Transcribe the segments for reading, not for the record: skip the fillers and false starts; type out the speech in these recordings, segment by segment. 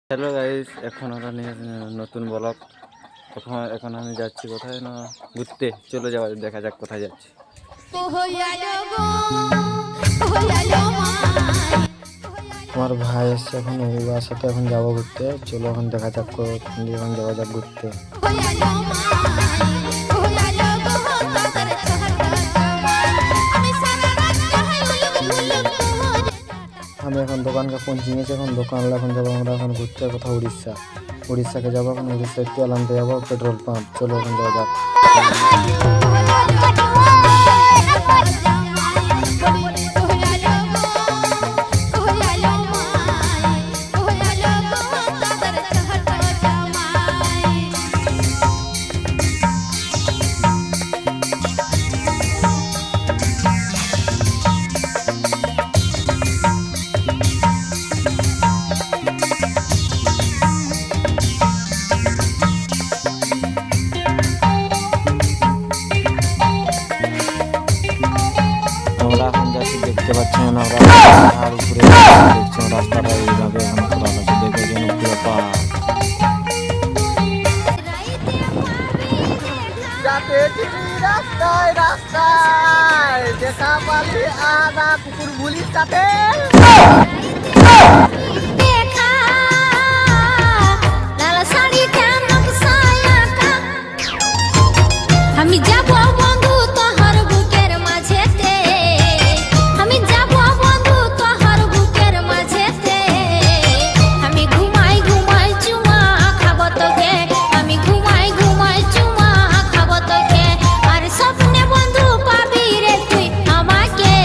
Hello guys, এখন ওরা নিয়ে নতুন ব্লগ। এখন আমি যাচ্ছি কোথায় না ঘুরতে। চলে যাওয়া দেখা যাক কোথায় যাচ্ছি। আমার ভাই এসছে, এখন ওর সাথে এখন যাবো ঘুরতে। চলো এখন দেখা যাক এখন যাওয়া যাক ঘুরতে। আমি এখন দোকানকে ফোন চিনেছি, এখন দোকানলে এখন যাবো আমরা এখন ঘুরতে কোথাও উড়িষ্যাকে যাবো। এখন উড়িষ্যায় তেল আনতে যাবো, পেট্রোল পাম্প। চলো এখন যাওয়া যাক। আমরা এখন যাচ্ছি, দেখতে পাচ্ছেন আমরা পাহাড় উপরে দেখছেন রাস্তাটা এইভাবে এখন খোলা আছে, দেখে যেন পুরো পাহাড়। রাস্তায় রাস্তায় দেখা পালি আদা কুকুর বুলির সাথে আমি যাব বন্ধু তোহর বুকের মাঝেতে, আমি যাব বন্ধু তোহর বুকের মাঝেতে, আমি ঘুমাই ঘুমাই চুমা খাবো তোকে, আমি ঘুমাই ঘুমাই চুমা খাবো তোকে, আর স্বপ্নে বন্ধু পাবি রে তুই আমাকে,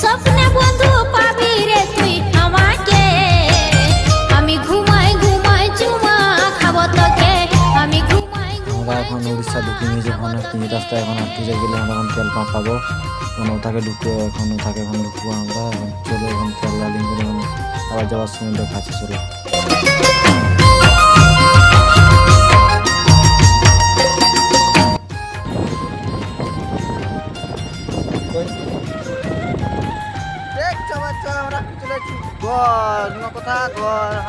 স্বপ্নে বন্ধু পাবি রে তুই আমাকে, আমি ঘুমাই ঘুমাই চুমা খাবো তোকে, আমি ঘুমাই। আমরা এখন উড়িষ্যা ঢুকে নিয়েছি, এখন তিন রাস্তায় এখন আটকে গেলে আমরা এখন তেল পাম্প পাবো। এখন ওটাকে ঢুকবো, এখন ঢুকবো আমরা। এখন চলো এখন তেল লালিং করে এখন আবার যাওয়ার সময় দেখাচ্ছি। চলো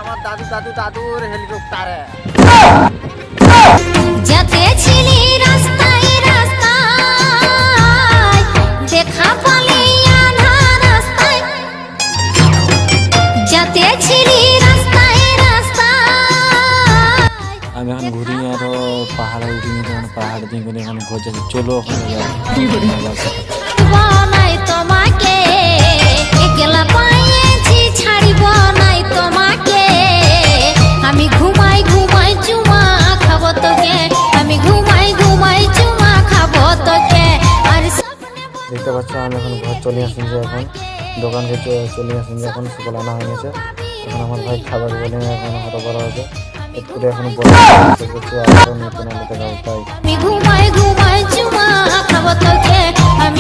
আমার দাদুর হেলিকপ্টারে যাতে ছিলি রাস্তায় রাস্তায় দেখা পালি আধার রাস্তায়, যাতে ছিলি রাস্তায় রাস্তায়। আমি এখন ঘুরি আরো পাহাড়ে উঠি নিয়ে, পাহাড় দিয়ে করে এখন ঘর যাচ্ছি। চলো ওখানে নাই তোমাকে একলা পাইছি, ছাড়িব নাই তোমাকে, আমি ঘুমাই ঘুমাই চুমা খাবো তোকে, আমি ঘুমাই ঘুমাই চুমা খাবো তোকে, আর দেখতে পাচ্ছ আমি এখন ঘর চলে আসছি। এখন দোকানকে চলে আসছি, এখন সকাল আনা হয়ে গেছে। এখন আমার ভাই খাবার বলে এখন হতো বলা হয়েছে একটু এখন নতুন আলো দেখা তাই আমি ঘুমাই ঘুমাই চুমা খাবো তোকে, আমি